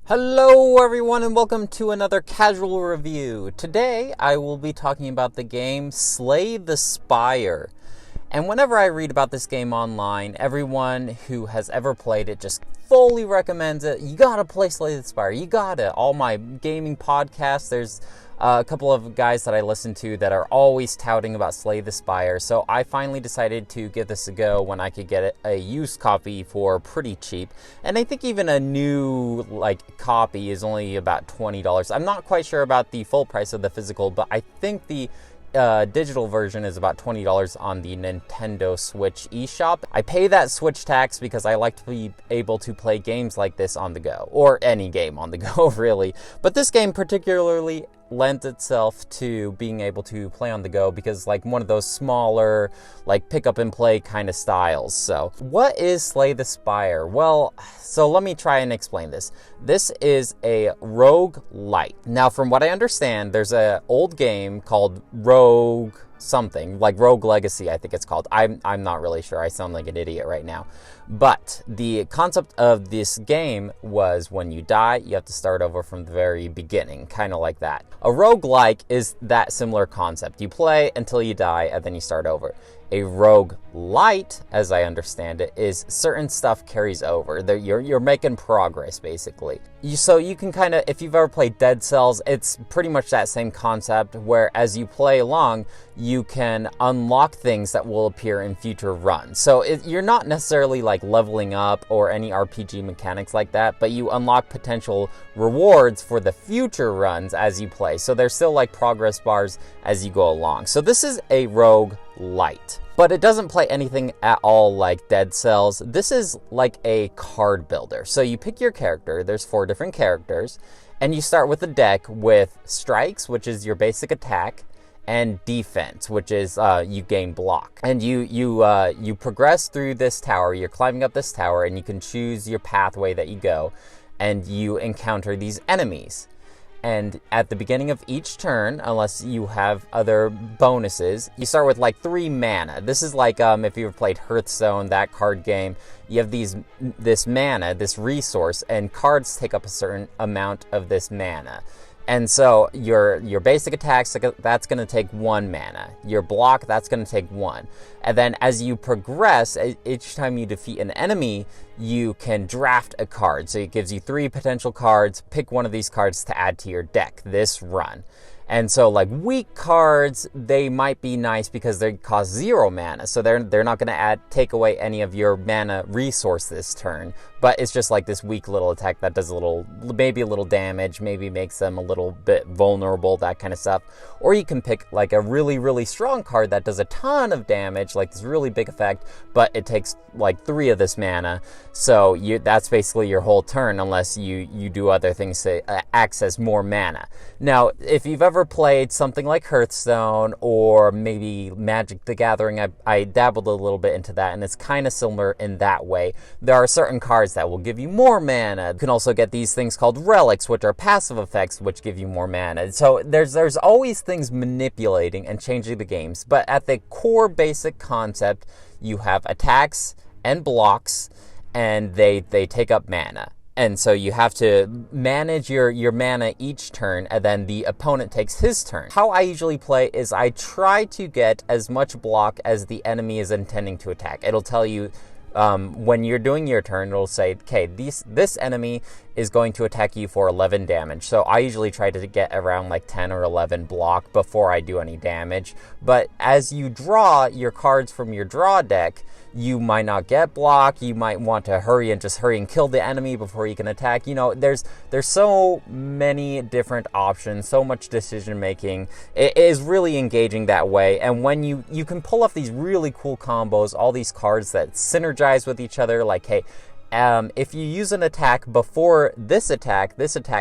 Hello everyone and welcome to another casual review. Today I will be talking about the game Slay the Spire. And whenever I read about this game online, everyone who has ever played it just fully recommends it. You gotta play Slay the Spire, you gotta. All my gaming podcasts, there's a couple of guys that I listen to that are always touting about Slay the Spire, so I finally decided to give this a go when I could get a used copy for pretty cheap. And I think even a new copy is only about $20. I'm not quite sure about the full price of the physical, but I think the digital version is about $20 on the Nintendo Switch eShop. I pay that Switch tax because I like to be able to play games like this on the go, or any game on the go really. But this game particularly lends itself to being able to play on the go because one of those smaller pick up and play kind of styles. So what is Slay the Spire? Well, so let me try and explain this. This is a roguelite. Now from what I understand, there's an old game called Rogue something, like Rogue Legacy I think it's called. I'm not really sure. I sound like an idiot right now. But the concept of this game was when you die, you have to start over from the very beginning, kind of like that. A roguelike is that similar concept. You play until you die, and then you start over. A roguelite, as I understand it, is certain stuff carries over. You're making progress, basically. So you can kind of, if you've ever played Dead Cells, it's pretty much that same concept, where as you play along, you can unlock things that will appear in future runs. So you're not necessarily leveling up or any RPG mechanics like that, but you unlock potential rewards for the future runs as you play. So there's still progress bars as you go along. So this is a roguelite. But it doesn't play anything at all like Dead Cells. This is like a card builder. So you pick your character, there's 4 different characters, and you start with a deck with strikes, which is your basic attack, and defense, which is you gain block. And you progress through this tower, you're climbing up this tower, and you can choose your pathway that you go, and you encounter these enemies. And at the beginning of each turn, unless you have other bonuses, you start with 3 mana. This is if you've played Hearthstone, that card game, you have this mana, this resource, and cards take up a certain amount of this mana. And so your basic attacks, that's going to take 1 mana. Your block, that's going to take 1. And then as you progress, each time you defeat an enemy, you can draft a card. So it gives you 3 potential cards. Pick one of these cards to add to your deck this run. And so weak cards, they might be nice because they cost 0 mana. So they're not going to take away any of your mana resource this turn. But it's just this weak little attack that does maybe a little damage, maybe makes them a little bit vulnerable, that kind of stuff. Or you can pick a really, really strong card that does a ton of damage, this really big effect, but it takes 3 of this mana. So that's basically your whole turn unless you do other things to access more mana. Now, if you've ever played something like Hearthstone or maybe Magic the Gathering, I dabbled a little bit into that, and it's kind of similar in that way. There are certain cards that will give you more mana. You can also get these things called relics, which are passive effects, which give you more mana. So there's always things manipulating and changing the games, but at the core basic concept, you have attacks and blocks, and they take up mana. And so you have to manage your mana each turn, and then the opponent takes his turn. How I usually play is I try to get as much block as the enemy is intending to attack. It'll tell you when you're doing your turn, it'll say, okay, this enemy is going to attack you for 11 damage. So I usually try to get around 10 or 11 block before I do any damage. But as you draw your cards from your draw deck, you might not get block. You might want to hurry and kill the enemy before you can attack. There's so many different options, so much decision making. It is really engaging that way. And when you can pull off these really cool combos, all these cards that synergize with each other, hey, if you use an attack before this attack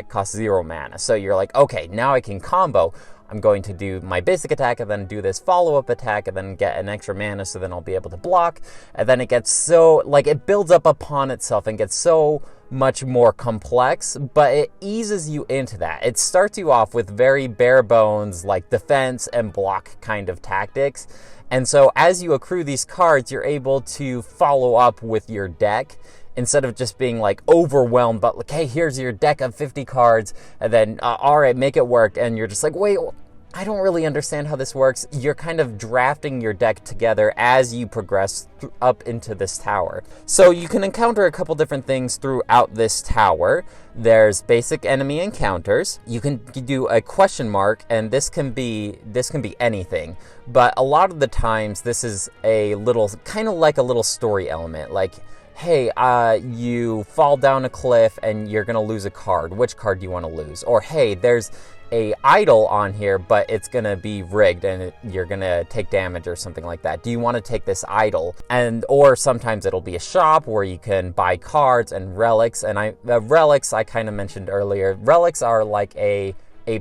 costs 0 mana. So you're okay, now I can combo. I'm going to do my basic attack and then do this follow-up attack and then get an extra mana, so then I'll be able to block. And then it gets so, it builds up upon itself and gets so much more complex, but it eases you into that. It starts you off with very bare bones, defense and block kind of tactics. And so as you accrue these cards, you're able to follow up with your deck instead of just being like overwhelmed, but like, hey, here's your deck of 50 cards, and then, all right, make it work. And you're just like, wait, I don't really understand how this works. You're kind of drafting your deck together as you progress up into this tower. So you can encounter a couple different things throughout this tower. There's basic enemy encounters. You can do a question mark, and this can be anything. But a lot of the times, this is a little, kind of like a little story element. Like, hey, you fall down a cliff and you're gonna lose a card. Which card do you want to lose? Or hey, there's a idol on here, but it's gonna be rigged and you're gonna take damage or something like that. Do you want to take this idol? And or sometimes it'll be a shop where you can buy cards and relics. And relics I kind of mentioned earlier. Relics are like a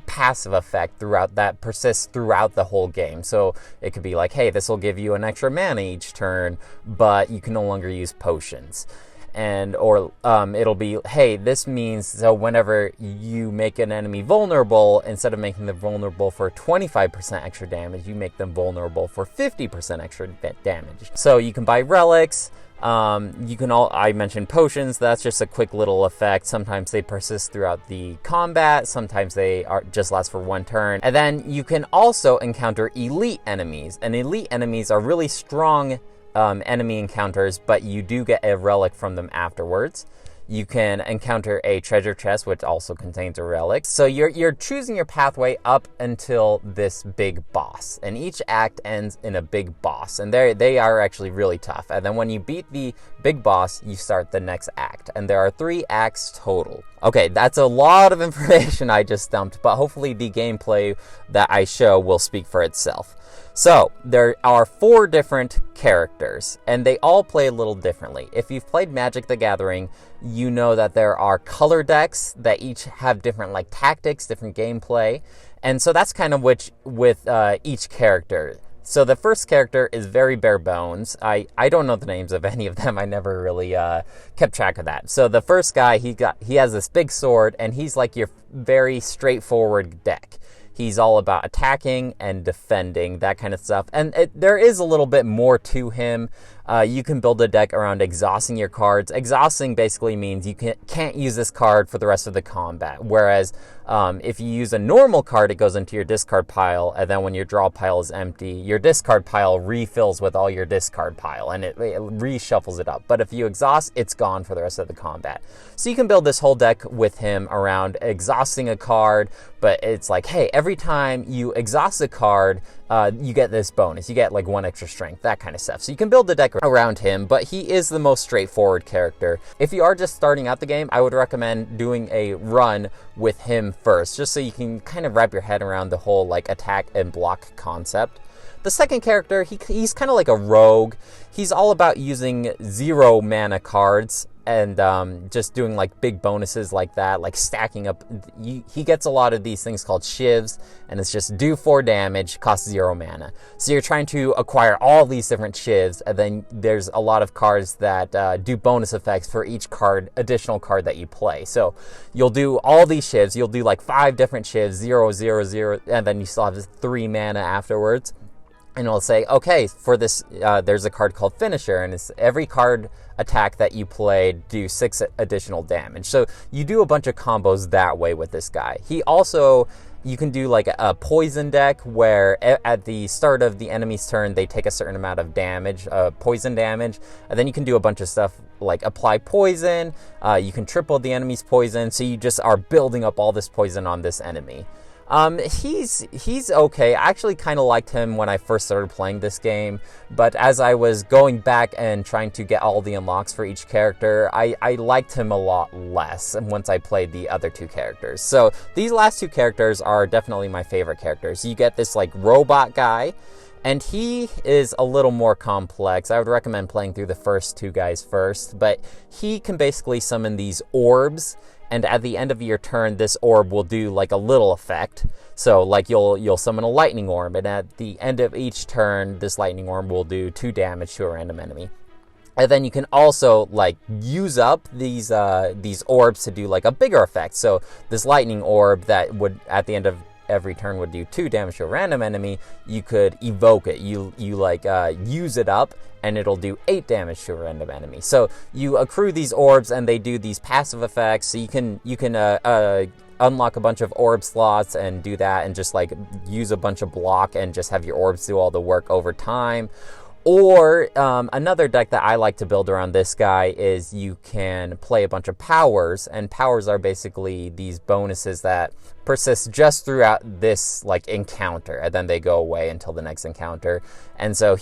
passive effect that persists throughout the whole game. So it could be like, hey, this will give you an extra mana each turn, but you can no longer use potions. Or it'll be, hey, this means so whenever you make an enemy vulnerable, instead of making them vulnerable for 25% extra damage, you make them vulnerable for 50% extra damage. So you can buy relics. I mentioned potions. That's just a quick little effect. Sometimes they persist throughout the combat. Sometimes they just last for one turn. And then you can also encounter elite enemies. And elite enemies are really strong enemy encounters, but you do get a relic from them afterwards. You can encounter a treasure chest, which also contains a relic. So you're choosing your pathway up until this big boss, and each act ends in a big boss, and they are actually really tough. And then when you beat the big boss, you start the next act, and there are 3 acts total. Okay, that's a lot of information I just dumped, but hopefully the gameplay that I show will speak for itself. So, there are 4 different characters, and they all play a little differently. If you've played Magic the Gathering, you know that there are color decks that each have different like tactics, different gameplay, and so that's kind of with each character. So the first character is very bare bones. I don't know the names of any of them. I never really kept track of that. So the first guy, he has this big sword, and he's like your very straightforward deck. He's all about attacking and defending, that kind of stuff. And there is a little bit more to him. You can build a deck around exhausting your cards. Exhausting basically means you can't use this card for the rest of the combat. Whereas if you use a normal card, it goes into your discard pile. And then when your draw pile is empty, your discard pile refills with all your discard pile. And it reshuffles it up. But if you exhaust, it's gone for the rest of the combat. So you can build this whole deck with him around exhausting a card. But it's like, hey, every time you exhaust a card, you get this bonus. You get like 1 extra strength, that kind of stuff. So you can build a deck around him, but he is the most straightforward character. If you are just starting out the game, I would recommend doing a run with him first, just so you can kind of wrap your head around the whole like attack and block concept. The second character, he's kind of like a rogue. He's all about using 0 mana cards and just doing like big bonuses like that, like stacking up. He gets a lot of these things called shivs, and it's just do 4 damage, costs 0 mana. So you're trying to acquire all these different shivs, and then there's a lot of cards that do bonus effects for each additional card that you play. So you'll do all these shivs. You'll do like 5 different shivs, 0, 0, 0, and then you still have 3 mana afterwards. And it'll say, okay, for this, there's a card called Finisher, and it's every card attack that you play do 6 additional damage. So you do a bunch of combos that way with this guy. He also, you can do like a poison deck where at the start of the enemy's turn, they take a certain amount of damage, poison damage, and then you can do a bunch of stuff like apply poison. You can triple the enemy's poison, so you just are building up all this poison on this enemy. He's okay. I actually kind of liked him when I first started playing this game, but as I was going back and trying to get all the unlocks for each character, I liked him a lot less once I played the other 2 characters. So these last 2 characters are definitely my favorite characters. You get this like robot guy, and he is a little more complex. I would recommend playing through the first 2 guys first, but he can basically summon these orbs, and at the end of your turn, this orb will do like a little effect. So like you'll summon a lightning orb, and at the end of each turn, this lightning orb will do 2 damage to a random enemy. And then you can also like use up these orbs to do like a bigger effect. So this lightning orb that would at the end of every turn would do 2 damage to a random enemy, you could evoke it. You like use it up, and it'll do 8 damage to a random enemy. So you accrue these orbs, and they do these passive effects. So you can unlock a bunch of orb slots and do that, and just like use a bunch of block and just have your orbs do all the work over time. Or another deck that I like to build around this guy is you can play a bunch of powers, and powers are basically these bonuses that persist just throughout this like encounter, and then they go away until the next encounter. And so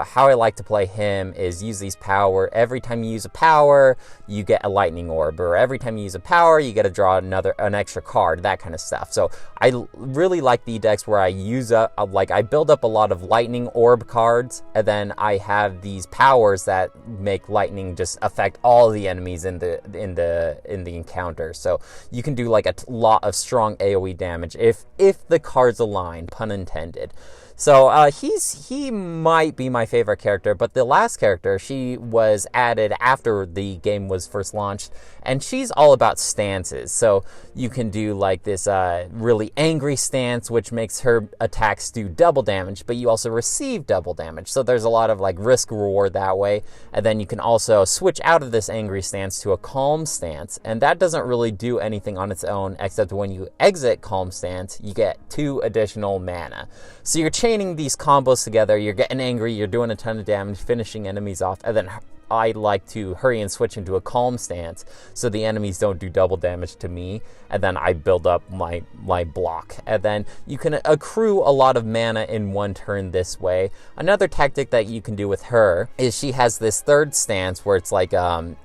how I like to play him is use these power. Every time you use a power, you get a lightning orb, or every time you use a power, you get to draw an extra card, that kind of stuff. So I really like the decks where I use I build up a lot of lightning orb cards, and then I have these powers that make lightning just affect all the enemies in the encounter. So you can do like a lot of strong AoE damage if the cards align, pun intended. So he might be my favorite character, but the last character, she was added after the game was first launched, and she's all about stances. So you can do like this really angry stance, which makes her attacks do double damage, but you also receive double damage. So there's a lot of like risk reward that way. And then you can also switch out of this angry stance to a calm stance, and that doesn't really do anything on its own, except when you exit calm stance, you get 2 additional mana. So you're chaining these combos together, you're getting angry, you're doing a ton of damage, finishing enemies off, and then I like to hurry and switch into a calm stance so the enemies don't do double damage to me, and then I build up my block. And then you can accrue a lot of mana in one turn this way. Another tactic that you can do with her is she has this third stance where it's like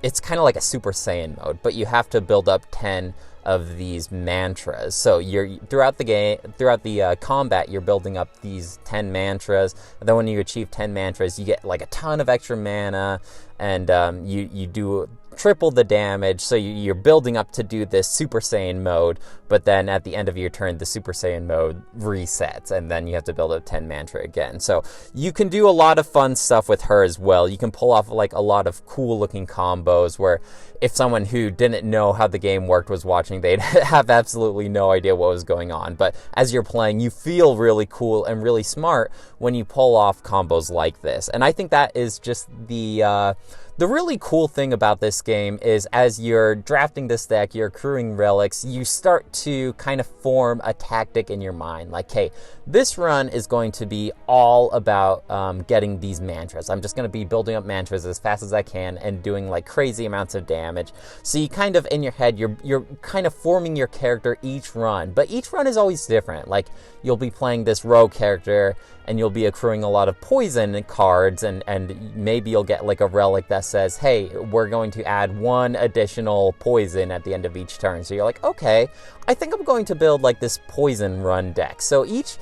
it's kind of like a Super Saiyan mode, but you have to build up 10 of these mantras. So you're throughout the combat, you're building up these 10 mantras, and then when you achieve 10 mantras, you get like a ton of extra mana, and you do triple the damage. So you're building up to do this Super Saiyan mode, but then at the end of your turn, the Super Saiyan mode resets, and then you have to build up 10 mantra again. So you can do a lot of fun stuff with her as well. You can pull off like a lot of cool looking combos where if someone who didn't know how the game worked was watching, they'd have absolutely no idea what was going on. But as you're playing, you feel really cool and really smart when you pull off combos like this. And I think that is just the really cool thing about this game is as you're drafting this deck, you're accruing relics, you start to kind of form a tactic in your mind. Like, hey, this run is going to be all about getting these mantras. I'm just going to be building up mantras as fast as I can and doing like crazy amounts of damage. So you kind of, in your head, you're kind of forming your character each run. But each run is always different. Like, you'll be playing this rogue character, and you'll be accruing a lot of poison cards, and maybe you'll get like a relic that says, hey, we're going to add 1 additional poison at the end of each turn. So you're like, okay, I think I'm going to build like this poison run deck. So each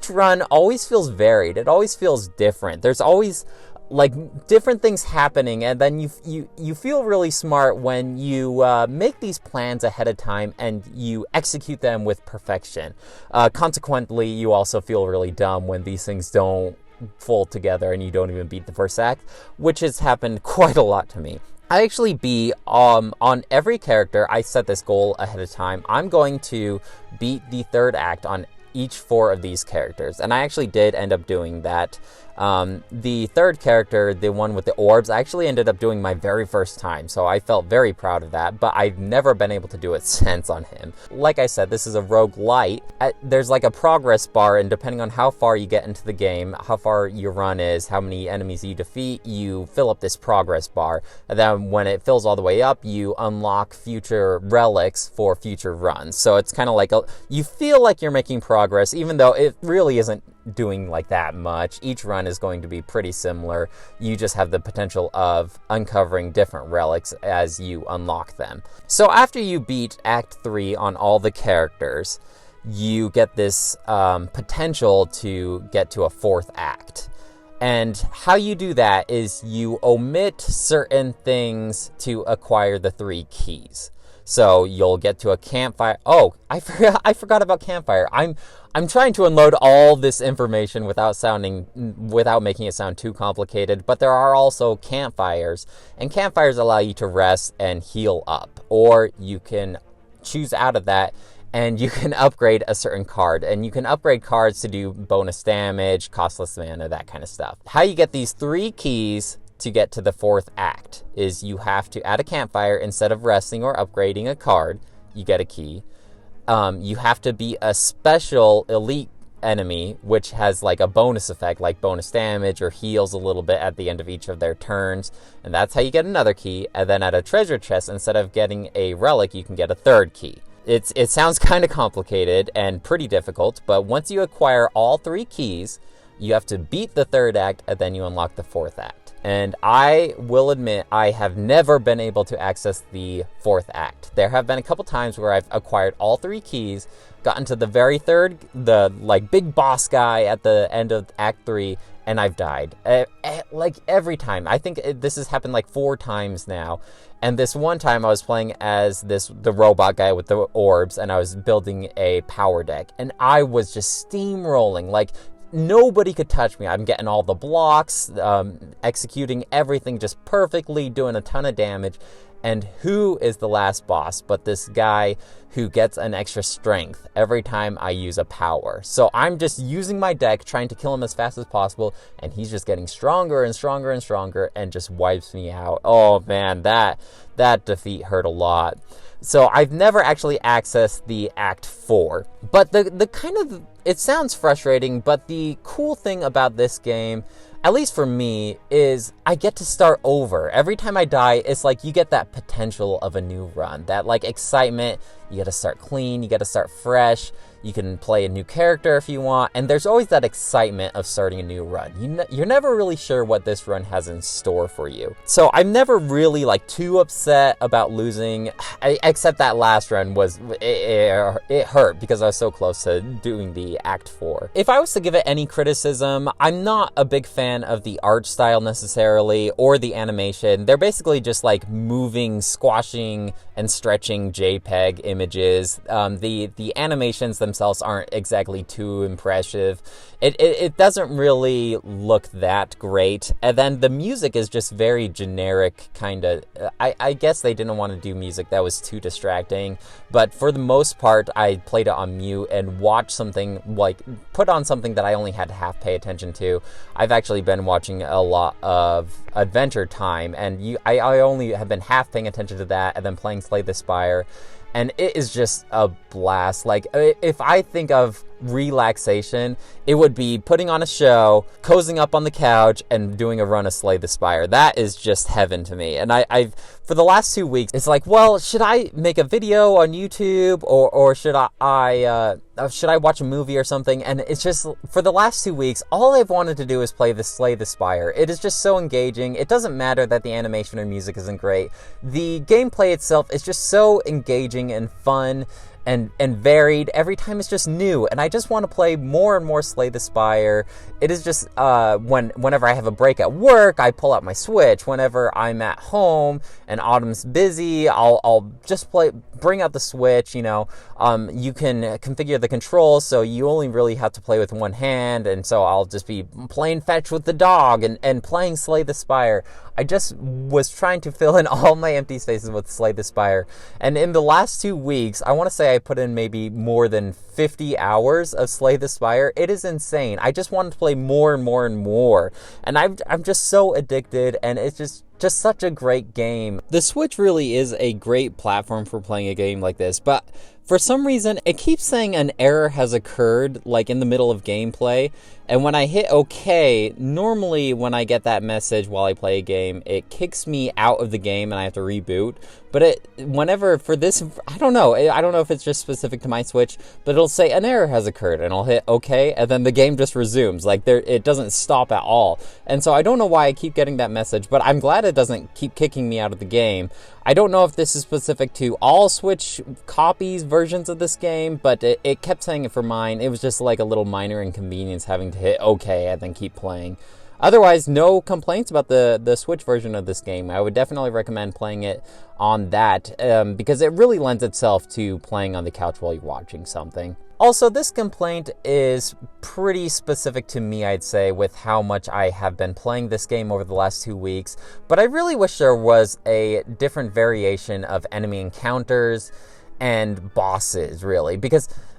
run always feels varied. It always feels different. There's always like different things happening, and then you feel really smart when you make these plans ahead of time and you execute them with perfection. Consequently, you also feel really dumb when these things don't fold together and you don't even beat the first act, which has happened quite a lot to me. I actually beat on every character. I set this goal ahead of time. I'm going to beat the 3rd act on each 4 of these characters, and I actually did end up doing that. The 3rd character, the one with the orbs, I actually ended up doing my very first time, so I felt very proud of that, but I've never been able to do it since on him. Like I said, this is a roguelite. There's like a progress bar, and depending on how far you get into the game, how far your run is, how many enemies you defeat, you fill up this progress bar, and then when it fills all the way up, you unlock future relics for future runs. So it's kind of like you feel like you're making progress, even though it really isn't doing like that much. Each run is going to be pretty similar. You just have the potential of uncovering different relics as you unlock them. So after you beat Act 3 on all the characters, you get this potential to get to a 4th act. And how you do that is you omit certain things to acquire the 3 keys. So you'll get to a campfire. Oh, I forgot about campfire. I'm trying to unload all this information without making it sound too complicated, but there are also campfires, and campfires allow you to rest and heal up, or you can choose out of that and you can upgrade a certain card. And you can upgrade cards to do bonus damage, costless mana, that kind of stuff. How you get these 3 keys to get to the 4th act is you have to add a campfire instead of resting or upgrading a card. You get a key. You have to be a special elite enemy, which has like a bonus effect, like bonus damage or heals a little bit at the end of each of their turns, and that's how you get another key. And then at a treasure chest, instead of getting a relic, you can get a 3rd key. It sounds kind of complicated and pretty difficult, but once you acquire all 3 keys, you have to beat the 3rd act, and then you unlock the 4th act. And I will admit, I have never been able to access the 4th act. There have been a couple times where I've acquired all 3 keys, gotten to the very 3rd, the like big boss guy at the end of Act 3, and I've died. Like every time. I think this has happened like 4 times now. And this one time I was playing as the robot guy with the orbs, and I was building a power deck, and I was just steamrolling. Like, nobody could touch me. I'm getting all the blocks, executing everything just perfectly, doing a ton of damage. And who is the last boss but this guy who gets an extra strength every time I use a power? So I'm just using my deck, trying to kill him as fast as possible, and he's just getting stronger and stronger and stronger and just wipes me out. Oh man, that defeat hurt a lot. So I've never actually accessed the Act 4. But the kind of, it sounds frustrating, but the cool thing about this game, at least for me, is I get to start over. Every time I die, it's like you get that potential of a new run. That like excitement, you get to start clean, you get to start fresh. You can play a new character if you want, and there's always that excitement of starting a new run. You're never really sure what this run has in store for you. So I'm never really like too upset about losing, except that last run was, it hurt because I was so close to doing the Act 4. If I was to give it any criticism, I'm not a big fan of the art style necessarily, or the animation. They're basically just like moving, squashing, and stretching JPEG images. The animations themselves aren't exactly too impressive. It doesn't really look that great. And then the music is just very generic, kind of. I guess they didn't want to do music that was too distracting. But for the most part, I played it on mute and watched something, like put on something that I only had to half pay attention to. I've actually been watching a lot of Adventure Time, and I only have been half paying attention to that, and then playing Slay the Spire. And it is just a blast. Like, if I think of relaxation, it would be putting on a show, cozying up on the couch, and doing a run of Slay the Spire. That is just heaven to me. And I've for the last 2 weeks, it's like, well, should I make a video on YouTube, or should I watch a movie or something? And it's just, for the last 2 weeks, all I've wanted to do is play the Slay the Spire. It is just so engaging. It doesn't matter that the animation or music isn't great. The gameplay itself is just so engaging and fun and varied. Every time it's just new, and I just want to play more and more Slay the Spire. It is just, whenever I have a break at work, I pull out my Switch. Whenever I'm at home and Autumn's busy, I'll just bring out the Switch, you know. You can configure the controls, so you only really have to play with one hand, and so I'll just be playing fetch with the dog and playing Slay the Spire. I just was trying to fill in all my empty spaces with Slay the Spire, and in the last 2 weeks, I want to say I put in maybe more than 50 hours of Slay the Spire. It is insane. I just wanted to play more and more and more, and I'm just so addicted, and it's just such a great game. The Switch really is a great platform for playing a game like this, but for some reason, it keeps saying an error has occurred, like in the middle of gameplay. And when I hit OK, normally when I get that message while I play a game, it kicks me out of the game and I have to reboot. But whenever for this, I don't know if it's just specific to my Switch, but it'll say an error has occurred, and I'll hit OK, and then the game just resumes. Like, it doesn't stop at all. And so I don't know why I keep getting that message, but I'm glad it doesn't keep kicking me out of the game. I don't know if this is specific to all Switch copies, versions of this game, but it kept saying it for mine. It was just like a little minor inconvenience having to hit OK and then keep playing. Otherwise, no complaints about the Switch version of this game. I would definitely recommend playing it on that, because it really lends itself to playing on the couch while you're watching something. Also, this complaint is pretty specific to me, I'd say, with how much I have been playing this game over the last 2 weeks, but I really wish there was a different variation of enemy encounters, and bosses, really.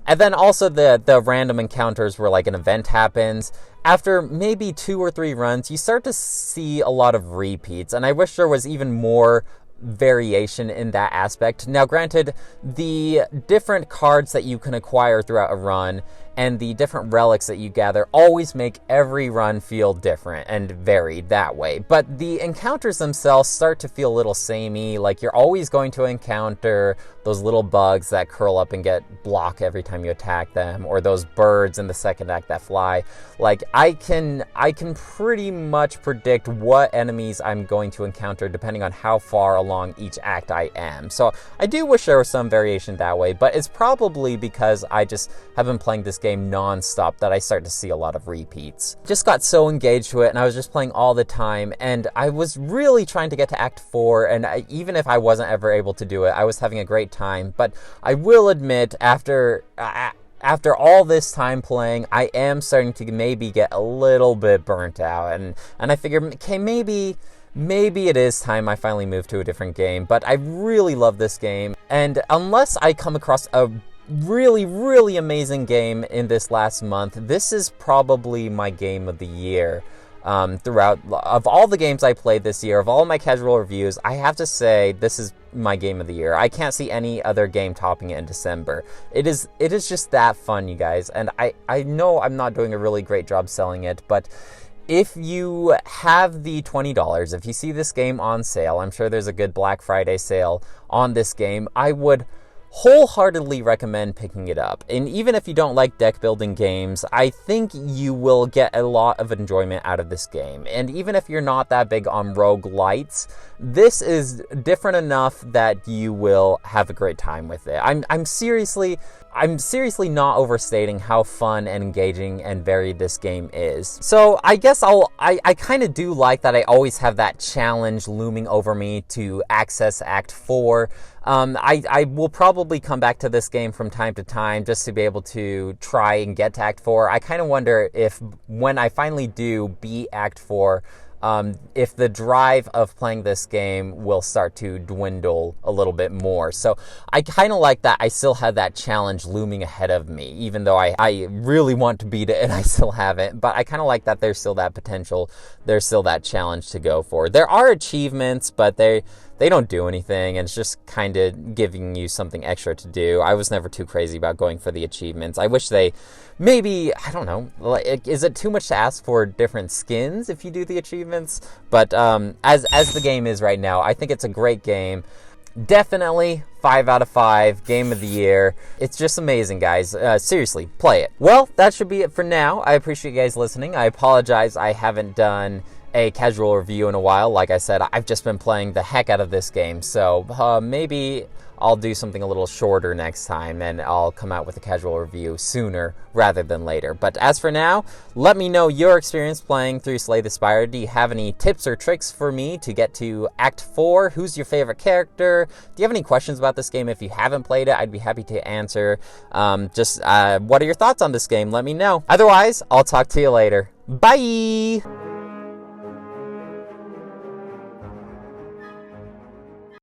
And then also the random encounters where like an event happens. After maybe 2 or 3 runs, you start to see a lot of repeats, and I wish there was even more variation in that aspect. Now, granted, the different cards that you can acquire throughout a run and the different relics that you gather always make every run feel different and varied that way. But the encounters themselves start to feel a little samey, like you're always going to encounter those little bugs that curl up and get blocked every time you attack them, or those birds in the second act that fly. Like, I can pretty much predict what enemies I'm going to encounter depending on how far along each act I am. So I do wish there was some variation that way, but it's probably because I just have been playing this game non-stop that I start to see a lot of repeats. Just got so engaged to it, and I was just playing all the time, and I was really trying to get to Act 4, and even if I wasn't ever able to do it, I was having a great time. But I will admit, after all this time playing, I am starting to maybe get a little bit burnt out, and I figure, okay, maybe it is time I finally move to a different game. But I really love this game, and unless I come across a really, really amazing game in this last month, this is probably my game of the year. Throughout, of all the games I played this year, of all my casual reviews, I have to say this is my game of the year. I can't see any other game topping it in December. It is just that fun, you guys, and I know I'm not doing a really great job selling it, but if you have the $20, if you see this game on sale, I'm sure there's a good Black Friday sale on this game, I would wholeheartedly recommend picking it up. And even if you don't like deck building games, I think you will get a lot of enjoyment out of this game. And even if you're not that big on roguelites, this is different enough that you will have a great time with it. I'm seriously not overstating how fun and engaging and varied this game is. So I guess I kind of do like that I always have that challenge looming over me to access Act 4. I will probably come back to this game from time to time just to be able to try and get to Act 4. I kind of wonder if when I finally do beat Act 4, if the drive of playing this game will start to dwindle a little bit more. So I kind of like that I still have that challenge looming ahead of me, even though I really want to beat it and I still haven't. But I kind of like that there's still that potential, there's still that challenge to go for. There are achievements, but they don't do anything, and it's just kind of giving you something extra to do. I was never too crazy about going for the achievements. I wish they maybe, I don't know, like, is it too much to ask for different skins if you do the achievements? But as the game is right now, I think it's a great game. Definitely 5 out of 5, game of the year. It's just amazing, guys. Seriously, play it. Well, that should be it for now. I appreciate you guys listening. I apologize I haven't done a casual review in a while. Like I said, I've just been playing the heck out of this game, so maybe I'll do something a little shorter next time, and I'll come out with a casual review sooner rather than later. But as for now, let me know your experience playing through Slay the Spire. Do you have any tips or tricks for me to get to Act 4? Who's your favorite character? Do you have any questions about this game? If you haven't played it, I'd be happy to answer. What are your thoughts on this game? Let me know. Otherwise, I'll talk to you later. Bye!